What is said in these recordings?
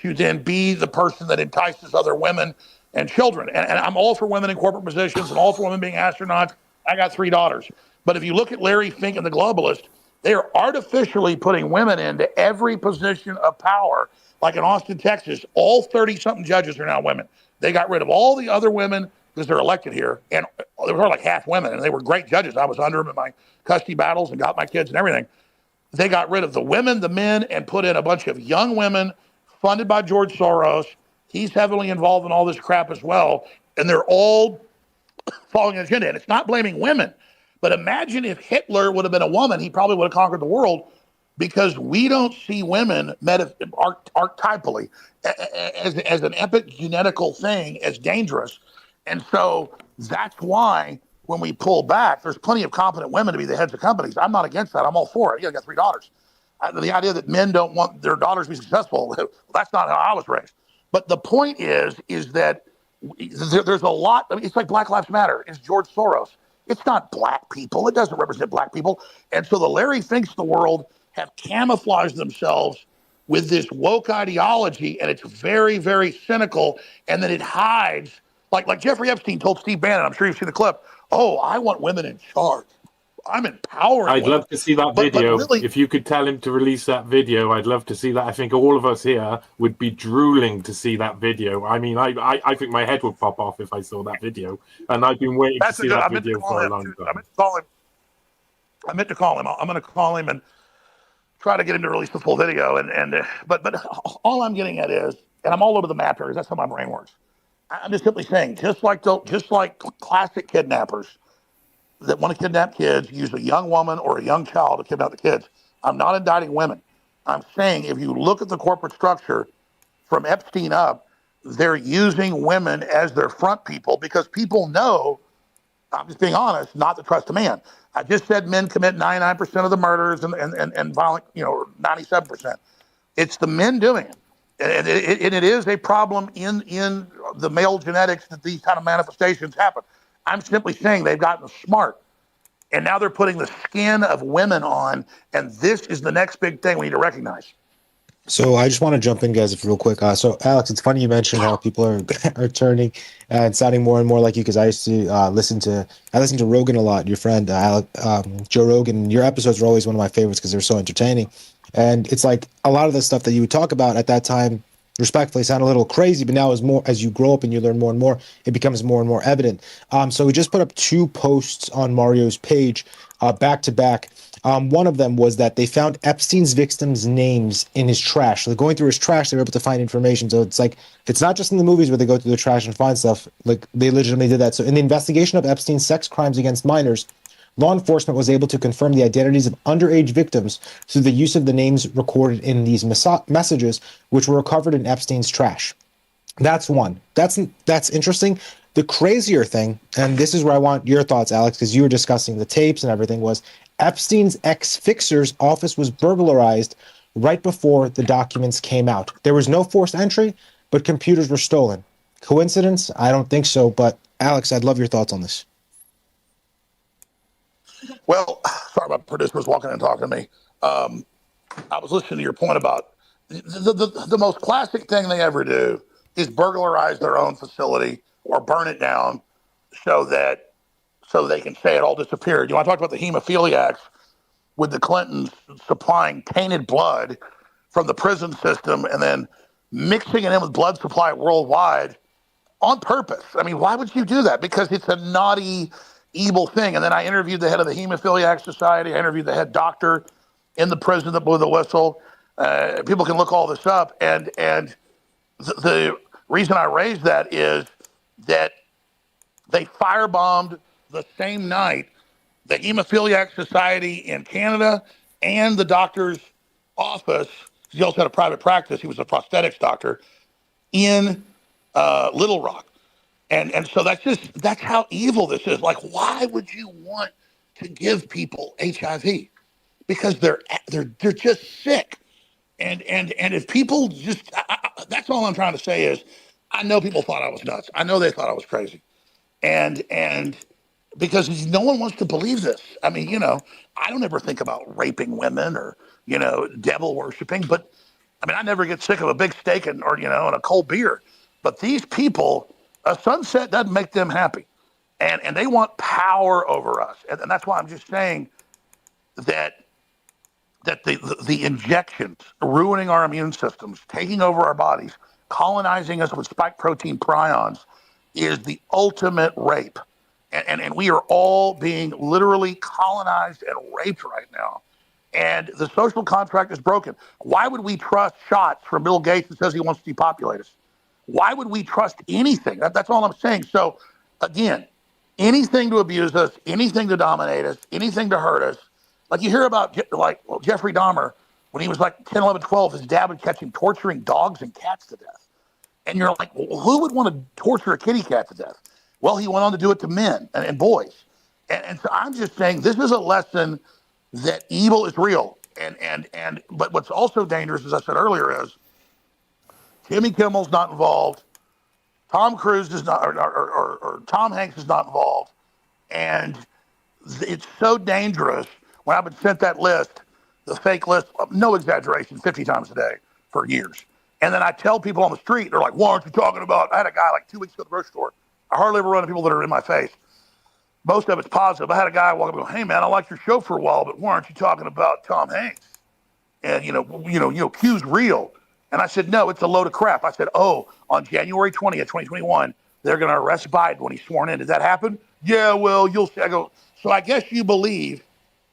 to then be the person that entices other women and children. And I'm all for women in corporate positions and all for women being astronauts. I got 3 daughters. But if you look at Larry Fink and the Globalist, they are artificially putting women into every position of power. Like in Austin, Texas, all 30-something judges are now women. They got rid of all the other women because they're elected here, and they were like half women, and they were great judges. I was under them in my custody battles and got my kids and everything. They got rid of the women, the men, and put in a bunch of young women funded by George Soros. He's heavily involved in all this crap as well, and they're all following an agenda. And it's not blaming women, but imagine if Hitler would have been a woman, he probably would have conquered the world, because we don't see women archetypally as an epigenetical thing, as dangerous. And so that's why when we pull back, there's plenty of competent women to be the heads of companies. I'm not against that. I'm all for it. Yeah, I got 3 daughters. The idea that men don't want their daughters to be successful, that's not how I was raised. But the point is that there's a lot. I mean, it's like Black Lives Matter. It's George Soros. It's not black people. It doesn't represent black people. And so the Larry Finks of the world have camouflaged themselves with this woke ideology, and it's very, very cynical, and then it hides. Like Jeffrey Epstein told Steve Bannon, I'm sure you've seen the clip, oh, I want women in charge. I'm empowering I'd women. love to see that video. But really, if you could tell him to release that video, I'd love to see that. I think all of us here would be drooling to see that video. I mean, I think my head would pop off if I saw that video. And I've been waiting to see that video for a long time. I meant to call him. I'm going to call him and try to get him to release the full video. But all I'm getting at is, and I'm all over the map here because that's how my brain works. I'm just simply saying, just like classic kidnappers that want to kidnap kids, use a young woman or a young child to kidnap the kids. I'm not indicting women. I'm saying if you look at the corporate structure from Epstein up, they're using women as their front people because people know, I'm just being honest, not to trust a man. I just said men commit 99% of the murders and violent, 97%. It's the men doing it. And it is a problem in the male genetics that these kind of manifestations happen. I'm simply saying they've gotten smart, and now they're putting the skin of women on, and this is the next big thing we need to recognize. So I just want to jump in, guys, real quick. So Alex, it's funny you mentioned how people are turning and sounding more and more like you, because I used to listen to Rogan a lot. Your friend Joe Rogan. Your episodes were always one of my favorites because they were so entertaining. And it's like a lot of the stuff that you would talk about at that time, respectfully, sound a little crazy, but now as you grow up and you learn more and more, it becomes more and more evident. So we just put up 2 posts on Mario's page back to back. One of them was that they found Epstein's victims' names in his trash. So going through his trash, they were able to find information. So it's like, it's not just in the movies where they go through the trash and find stuff. Like, they legitimately did that. So in the investigation of Epstein's sex crimes against minors, law enforcement was able to confirm the identities of underage victims through the use of the names recorded in these messages, which were recovered in Epstein's trash. That's one. That's interesting. The crazier thing, and this is where I want your thoughts, Alex, because you were discussing the tapes and everything, was Epstein's ex-fixer's office was burglarized right before the documents came out. There was no forced entry, but computers were stolen. Coincidence? I don't think so. But Alex, I'd love your thoughts on this. Well, sorry about producers walking in and talking to me. I was listening to your point about the most classic thing they ever do is burglarize their own facility or burn it down so they can say it all disappeared. You want to talk about the hemophiliacs with the Clintons supplying tainted blood from the prison system and then mixing it in with blood supply worldwide on purpose. I mean, why would you do that? Because it's a naughty, evil thing. And then I interviewed the head of the Hemophiliac Society. I interviewed the head doctor in the prison that blew the whistle. People can look all this up. And the reason I raised that is that they firebombed the same night the Hemophiliac Society in Canada and the doctor's office. He also had a private practice. He was a prosthetics doctor in Little Rock. And so that's how evil this is. Like, why would you want to give people HIV? Because they're just sick. And if people just, that's all I'm trying to say is, I know people thought I was nuts. I know they thought I was crazy. And because no one wants to believe this. I mean, I don't ever think about raping women or, devil worshiping, but I mean, I never get sick of a big steak and a cold beer. But these people, a sunset doesn't make them happy. And they want power over us. And that's why I'm just saying that the injections ruining our immune systems, taking over our bodies, colonizing us with spike protein prions is the ultimate rape. And we are all being literally colonized and raped right now. And the social contract is broken. Why would we trust shots from Bill Gates that says he wants to depopulate us? Why would we trust anything? That's all I'm saying. So, again, anything to abuse us, anything to dominate us, anything to hurt us. Like you hear about Jeffrey Dahmer, when he was like 10, 11, 12, his dad would catch him torturing dogs and cats to death. And you're like, well, who would want to torture a kitty cat to death? Well, he went on to do it to men and boys. And so I'm just saying this is a lesson that evil is real. But what's also dangerous, as I said earlier, is Jimmy Kimmel's not involved. Tom Cruise is not, or Tom Hanks is not involved. And it's so dangerous. When I've been sent that list, the fake list, no exaggeration, 50 times a day for years. And then I tell people on the street, they're like, what aren't you talking about? I had a guy like 2 weeks ago at the grocery store. I hardly ever run into people that are in my face. Most of it's positive. I had a guy walk up and go, hey, man, I liked your show for a while, but why aren't you talking about Tom Hanks? And, Q's real. And I said, no, it's a load of crap. I said, oh, on January 20th, 2021, they're going to arrest Biden when he's sworn in. Did that happen? Yeah, well, you'll see. I go, so I guess you believe,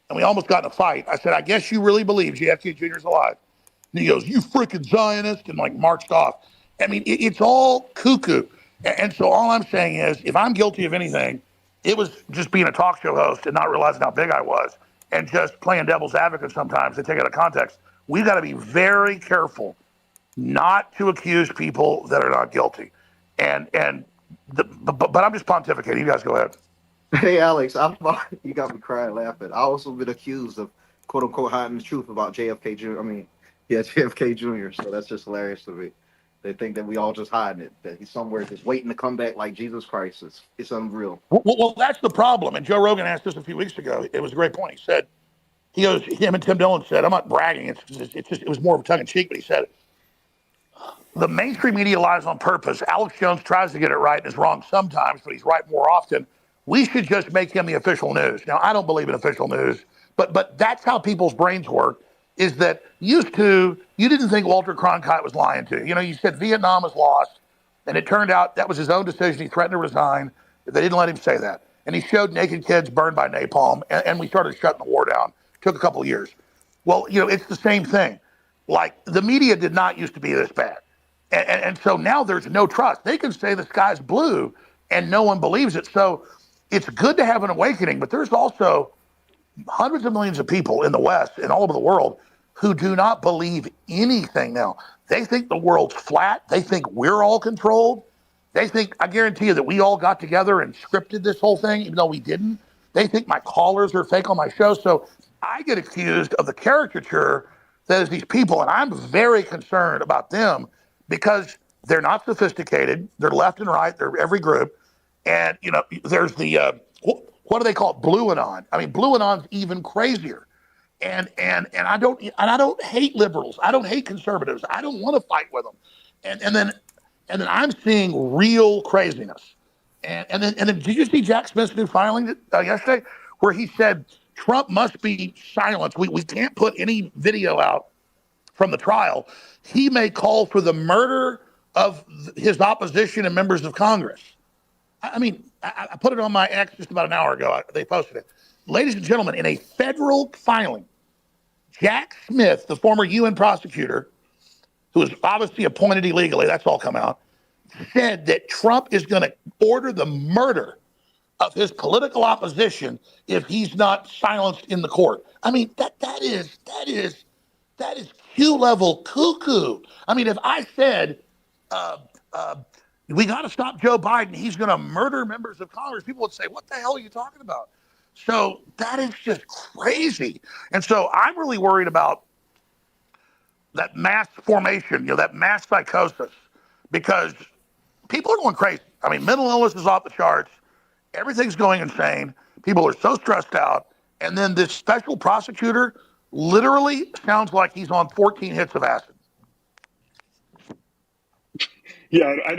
and we almost got in a fight. I said, I guess you really believe JFK Jr. is alive. And he goes, you freaking Zionist, and marched off. I mean, it's all cuckoo. And so all I'm saying is, if I'm guilty of anything, it was just being a talk show host and not realizing how big I was and just playing devil's advocate sometimes to take it out of context. We've got to be very careful not to accuse people that are not guilty. But I'm just pontificating. You guys go ahead. Hey, Alex, you got me crying laughing. I also been accused of quote unquote hiding the truth about JFK Jr. JFK Jr. So that's just hilarious to me. They think that we all just hiding it, that he's somewhere just waiting to come back like Jesus Christ. It's unreal. Well, that's the problem. And Joe Rogan asked this a few weeks ago. It was a great point. Him and Tim Dillon said, I'm not bragging. It was more of a tongue in cheek, but he said, the mainstream media lies on purpose. Alex Jones tries to get it right and is wrong sometimes, but he's right more often. We should just make him the official news. Now, I don't believe in official news, but that's how people's brains work, is that you didn't think Walter Cronkite was lying to you. You said Vietnam was lost, and it turned out that was his own decision. He threatened to resign. They didn't let him say that. And he showed naked kids burned by napalm, and we started shutting the war down. It took a couple of years. Well, it's the same thing. Like, the media did not used to be this bad. And so now there's no trust. They can say the sky's blue, and no one believes it. So it's good to have an awakening, but there's also hundreds of millions of people in the West and all over the world who do not believe anything now. They think the world's flat. They think we're all controlled. They think, I guarantee you, that we all got together and scripted this whole thing, even though we didn't. They think my callers are fake on my show. So I get accused of the caricature that is these people, and I'm very concerned about them because they're not sophisticated. They're left and right. They're every group. And, there's the, what do they call it? Blue Anon. I mean, Blue Anon's even crazier. And I don't hate liberals. I don't hate conservatives. I don't want to fight with them. And then I'm seeing real craziness. And then did you see Jack Smith's new filing yesterday, where he said Trump must be silenced? We can't put any video out from the trial. He may call for the murder of his opposition and members of Congress. I mean, I put it on my X just about an hour ago. They posted it. Ladies and gentlemen, in a federal filing, Jack Smith, the former UN prosecutor, who was obviously appointed illegally, that's all come out, said that Trump is going to order the murder of his political opposition if he's not silenced in the court. I mean, that is Q level cuckoo. I mean, if I said we got to stop Joe Biden, he's going to murder members of Congress, people would say, what the hell are you talking about? So that is just crazy. And so I'm really worried about that mass formation, that mass psychosis, because people are going crazy. I mean, mental illness is off the charts. Everything's going insane. People are so stressed out. And then this special prosecutor literally sounds like he's on 14 hits of acid. Yeah, I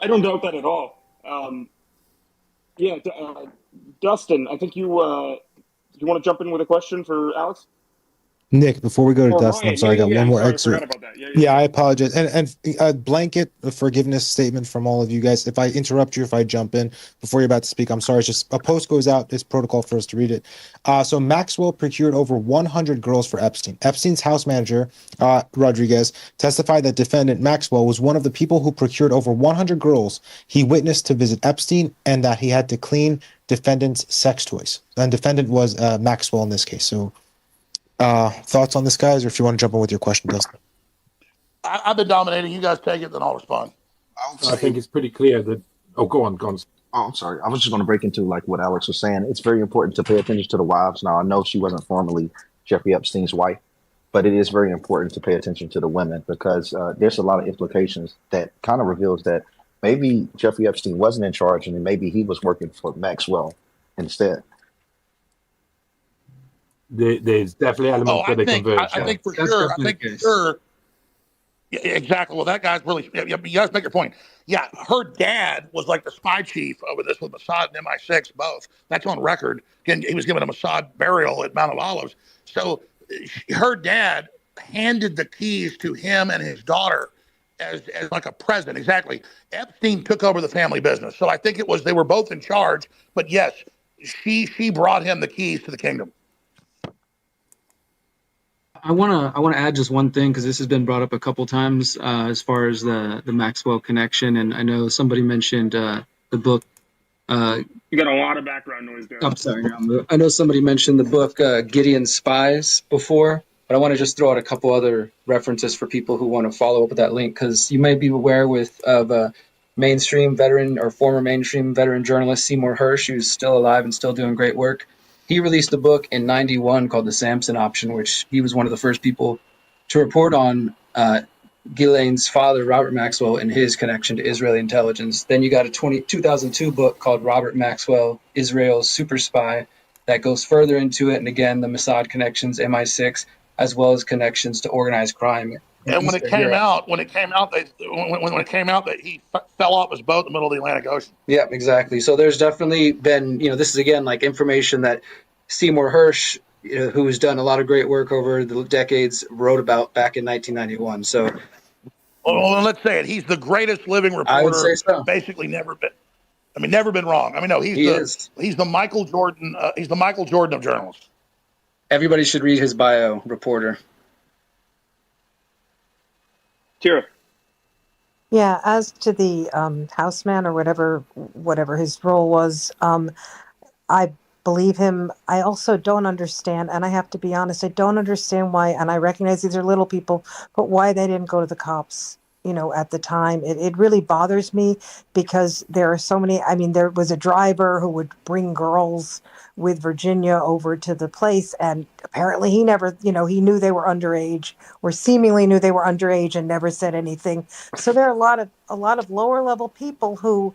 don't doubt that at all. Dustin, I think you want to jump in with a question for Alex? Nick, before we go to Or Dustin, Ryan? I'm sorry, I got one I'm more sorry, I forgot excerpt. about that. Yeah, I apologize. And a blanket forgiveness statement from all of you guys. If I interrupt you, if I jump in before you're about to speak, I'm sorry. It's just a post goes out. It's protocol for us to read it. So Maxwell procured over 100 girls for Epstein. Epstein's house manager, Rodriguez, testified that defendant Maxwell was one of the people who procured over 100 girls he witnessed to visit Epstein, and that he had to clean defendant's sex toys. And defendant was Maxwell in this case. So thoughts on this, guys, or if you want to jump in with your question, Dustin? I've been dominating. You guys take it, then I'll respond. I think it's pretty clear that. Oh, go on. Oh, I'm sorry. I was just going to break into like what Alex was saying. It's very important to pay attention to the wives. Now, I know she wasn't formally Jeffrey Epstein's wife, but it is very important to pay attention to the women because there's a lot of implications that kind of reveals that maybe Jeffrey Epstein wasn't in charge and maybe he was working for Maxwell instead. There's definitely elements where they converge. I think for sure. Yeah, exactly. Well, that guy's really. You guys make your point. Yeah, her dad was like the spy chief over this with Mossad and MI6 both. That's on record. And he was given a Mossad burial at Mount of Olives. So her dad handed the keys to him and his daughter as like a present. Exactly. Epstein took over the family business. So I think they were both in charge. But yes, she brought him the keys to the kingdom. I want to add just one thing because this has been brought up a couple times as far as the Maxwell connection, and I know somebody mentioned the book. You got a lot of background noise there. I'm sorry. I know somebody mentioned the book Gideon's Spies before, but I want to just throw out a couple other references for people who want to follow up with that link because you may be aware of a mainstream veteran or former mainstream veteran journalist Seymour Hersh, who's still alive and still doing great work. He released a book in '91 called The Samson Option, which he was one of the first people to report on Ghislaine's father, Robert Maxwell, and his connection to Israeli intelligence. Then you got a 2002 book called Robert Maxwell, Israel's Super Spy, that goes further into it. And again, the Mossad connections, MI6, as well as connections to organized crime. And when it came out that he fell off his boat in the middle of the Atlantic Ocean. Yeah, exactly. So there's definitely been, this is again like information that Seymour Hersh, who's done a lot of great work over the decades, wrote about back in 1991. So, well, let's say it. He's the greatest living reporter. I would say so. Basically, never been wrong. I mean, no, he's the Michael Jordan. He's the Michael Jordan of journalists. Everybody should read his bio, reporter. Kira. Yeah, as to the houseman or whatever his role was, I believe him. I also don't understand, and I have to be honest, I don't understand why, and I recognize these are little people, but why they didn't go to the cops, at the time. It really bothers me because there are so many. I mean, there was a driver who would bring girls with Virginia over to the place, and apparently he never, he knew they were underage or seemingly knew they were underage and never said anything. So there are a lot of lower level people who,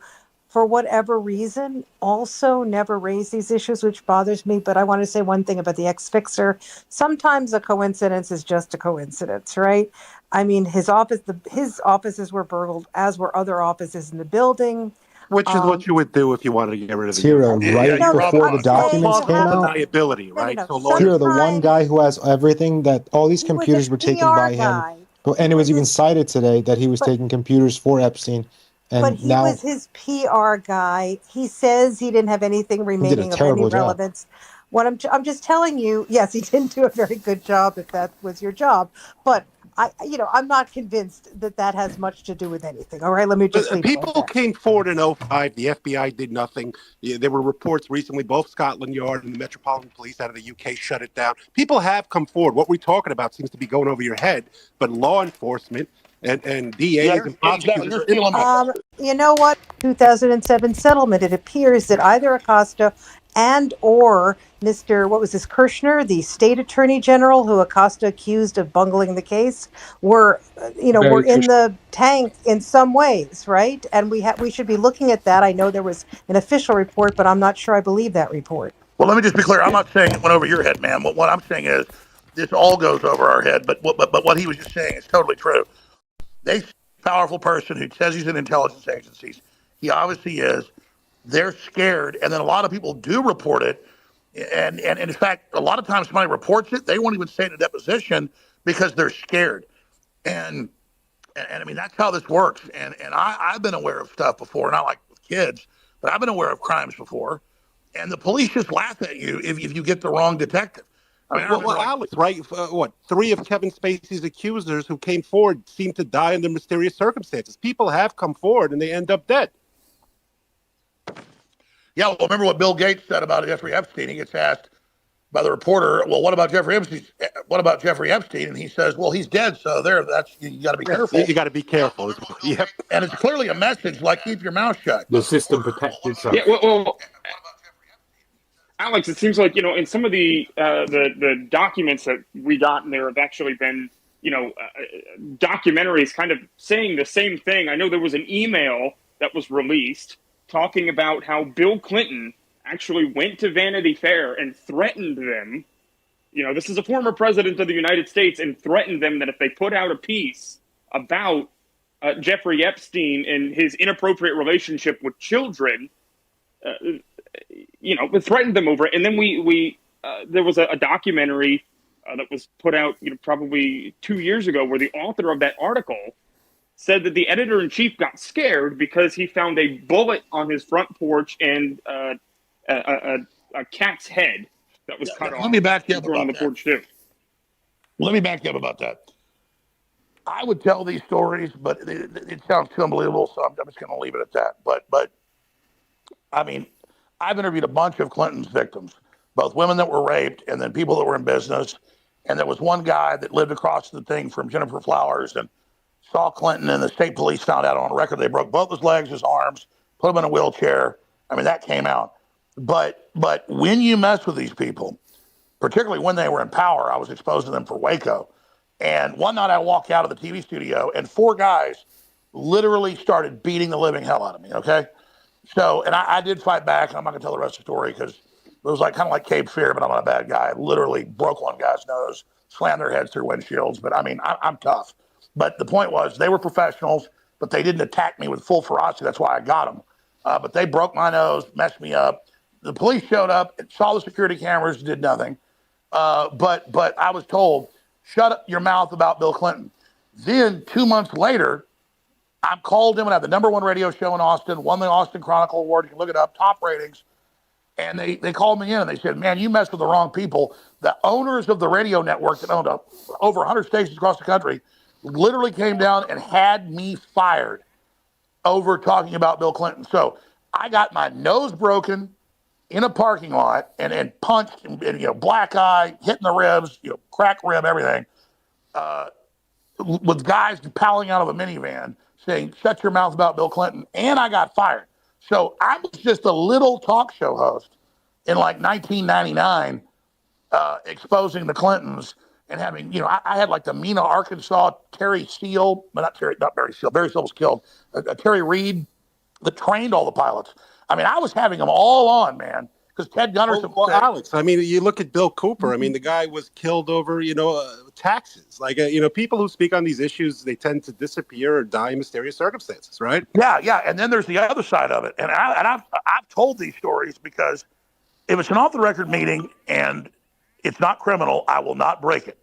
for whatever reason, also never raise these issues, which bothers me. But I want to say one thing about the ex-fixer. Sometimes a coincidence is just a coincidence, right? I mean, his offices were burgled, as were other offices in the building. Which is what you would do if you wanted to get rid of the Tira, right before the documents came out. Deniability, right? No. So Tira, the one guy who has everything, that all these computers were taken by him. And it was even cited today that he was taking computers for Epstein. But he was his PR guy. He says he didn't have anything remaining of any relevance. What I'm just telling you, yes, he didn't do a very good job if that was your job. But I'm not convinced that has much to do with anything. All right, let me just leave people came forward in 2005. The FBI did nothing. There were reports recently, both Scotland Yard and the Metropolitan Police out of the UK shut it down. People have come forward. What we're talking about seems to be going over your head, but law enforcement and DAs and prosecutors. You know what? 2007 settlement. It appears that either Acosta and or Mr. What was this, Kirshner, the state attorney general who Acosta accused of bungling the case, were in the tank in some ways, right? And we should be looking at that. I know there was an official report, but I'm not sure I believe that report. Well, let me just be clear. I'm not saying it went over your head, ma'am. What I'm saying is this all goes over our head. But what he was just saying is totally true. powerful person who says he's in intelligence agencies. He obviously is. They're scared, and then a lot of people do report it. And in fact, a lot of times somebody reports it, they won't even say it in a deposition because they're scared. And I mean, that's how this works. And I've been aware of stuff before, not like with kids, but I've been aware of crimes before. And the police just laugh at you if you get the wrong detective. I mean, Alex, right? What, 3 of Kevin Spacey's accusers who came forward seemed to die under mysterious circumstances. People have come forward and they end up dead. Yeah, well, remember what Bill Gates said about Jeffrey Epstein? He gets asked by the reporter, well, what about Jeffrey Epstein? What about Jeffrey Epstein? And he says, well, he's dead. So you got to be careful. You got to be careful. Yep. And it's clearly a message like, keep your mouth shut. The system protects itself. Yeah, well, Alex, it seems like, in some of the documents that we got, and there have actually been, documentaries kind of saying the same thing. I know there was an email that was released talking about how Bill Clinton actually went to Vanity Fair and threatened them. This is a former president of the United States, and threatened them that if they put out a piece about Jeffrey Epstein and his inappropriate relationship with children, threatened them over it. And then we there was a documentary that was put out, probably 2 years ago, where the author of that article said that the editor-in-chief got scared because he found a bullet on his front porch and a cat's head that was cut off. Let me back you up on about the that. porch too. Let me back you up about that. I would tell these stories, but it sounds too unbelievable, so I'm just going to leave it at that. But I mean, I've interviewed a bunch of Clinton's victims, both women that were raped and then people that were in business. And there was one guy that lived across the thing from Jennifer Flowers and saw Clinton, and the state police found out on record. They broke both his legs, his arms, put him in a wheelchair. I mean, that came out. But when you mess with these people, particularly when they were in power, I was exposed to them for Waco. And one night I walked out of the TV studio, and 4 guys literally started beating the living hell out of me, okay? So, and I did fight back. I'm not going to tell the rest of the story because it was kind of like Cape Fear, but I'm not a bad guy. I literally broke one guy's nose, slammed their heads through windshields. But I mean, I'm tough. But the point was, they were professionals, but they didn't attack me with full ferocity. That's why I got them. But they broke my nose, messed me up. The police showed up, saw the security cameras, did nothing. But I was told, shut up your mouth about Bill Clinton. Then 2 months later, I'm called in when I have the #1 radio show in Austin, won the Austin Chronicle Award. You can look it up, top ratings. And they called me in and they said, man, you messed with the wrong people. The owners of the radio network that owned over 100 stations across the country literally came down and had me fired over talking about Bill Clinton. So I got my nose broken in a parking lot and punched and black eye, hitting the ribs, crack rib, everything, with guys palling out of a minivan saying, shut your mouth about Bill Clinton. And I got fired. So I was just a little talk show host in 1999, exposing the Clintons and having, I had the Mena, Arkansas, Terry Seal, but not Barry Seal. Barry Seal was killed. Terry Reed that trained all the pilots. I mean, I was having them all on, man, because Ted Gunderson. Well, Alex, I mean, you look at Bill Cooper. I mean, the guy was killed over, taxes. People who speak on these issues, they tend to disappear or die in mysterious circumstances, right? Yeah. And then there's the other side of it. And I've told these stories because if it's an off-the-record meeting and it's not criminal, I will not break it.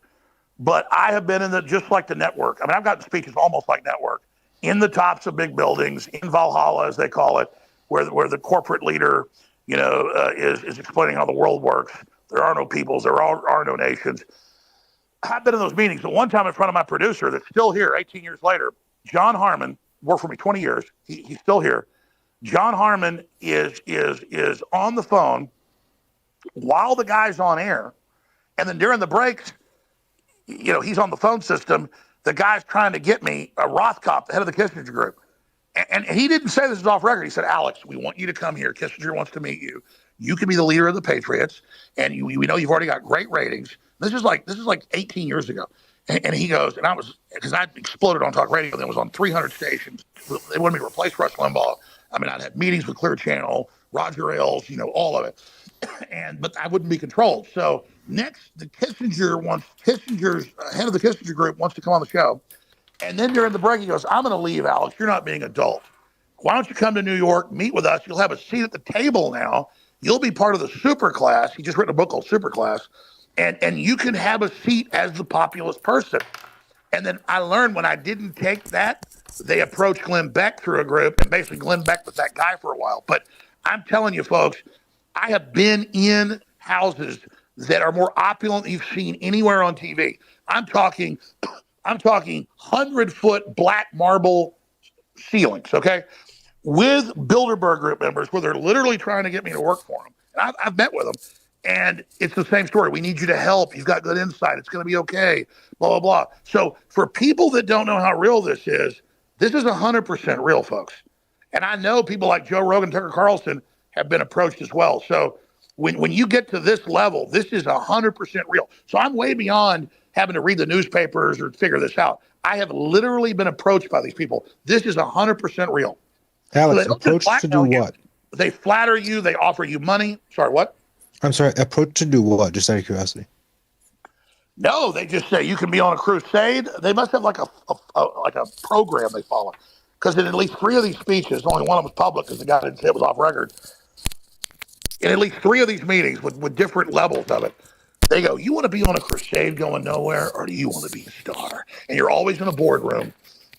But I have been just like the network. I mean, I've gotten speeches almost like network, in the tops of big buildings, in Valhalla, as they call it, where the corporate leader, is explaining how the world works. There are no peoples. There are no nations. I've been in those meetings. But one time in front of my producer that's still here 18 years later, John Harmon, worked for me 20 years. He's still here. John Harmon is on the phone while the guy's on air. And then during the breaks, he's on the phone system. The guy's trying to get me, Rothkopf, the head of the Kissinger Group. And he didn't say this is off record. He said, Alex, we want you to come here. Kissinger wants to meet you. You can be the leader of the Patriots. And we know you've already got great ratings. This is like 18 years ago. And he goes, and because I exploded on talk radio, then was on 300 stations. They wanted me to replace Rush Limbaugh. I mean, I'd had meetings with Clear Channel, Roger Ailes, all of it. But I wouldn't be controlled. So next, Kissinger's head of the Kissinger Group wants to come on the show. And then during the break, he goes, I'm going to leave, Alex. You're not being adult. Why don't you come to New York, meet with us? You'll have a seat at the table now. You'll be part of the super class. He just written a book called Super Class. And you can have a seat as the populist person. And then I learned when I didn't take that, they approached Glenn Beck through a group, and basically Glenn Beck was that guy for a while. But I'm telling you, folks, I have been in houses that are more opulent than you've seen anywhere on TV. I'm talking 100-foot black marble ceilings, okay, with Bilderberg group members where they're literally trying to get me to work for them. And I've met with them. And it's the same story. We need you to help. You've got good insight. It's going to be okay, blah, blah, blah. So for people that don't know how real this is 100% real, folks. And I know people like Joe Rogan, Tucker Carlson have been approached as well. So when you get to this level, this is 100% real. So I'm way beyond having to read the newspapers or figure this out. I have literally been approached by these people. This is 100% real. Alex, So approach to do what? They flatter you. They offer you money. Sorry, what? I'm sorry, approach to do what? Just out of curiosity. No, they just say you can be on a crusade. They must have like a program they follow. Because in at least 3 of these speeches, only one of them was public because the guy didn't say it was off record. In at least 3 of these meetings with different levels of it, they go, you want to be on a crusade going nowhere, or do you want to be a star? And you're always in a boardroom,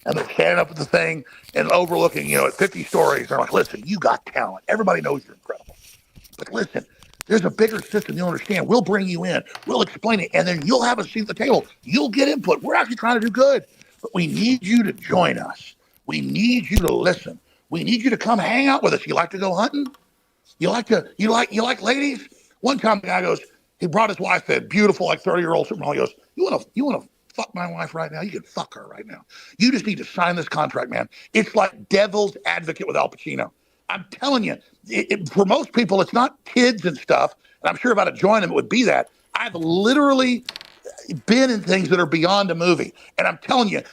and they're standing up at the thing and overlooking, at 50 stories. They're like, listen, you got talent. Everybody knows you're incredible. But listen, there's a bigger system you'll understand. We'll bring you in. We'll explain it. And then you'll have a seat at the table. You'll get input. We're actually trying to do good. But we need you to join us. We need you to listen. We need you to come hang out with us. You like to go hunting? You like ladies? One time the guy goes, he brought his wife in, beautiful, like 30-year-old supermodel. He goes, you wanna fuck my wife right now? You can fuck her right now. You just need to sign this contract, man. It's like devil's advocate with Al Pacino. I'm telling you, for most people, it's not kids and stuff. And I'm sure if I had joined them, it would be that. I've literally been in things that are beyond a movie. And I'm telling you,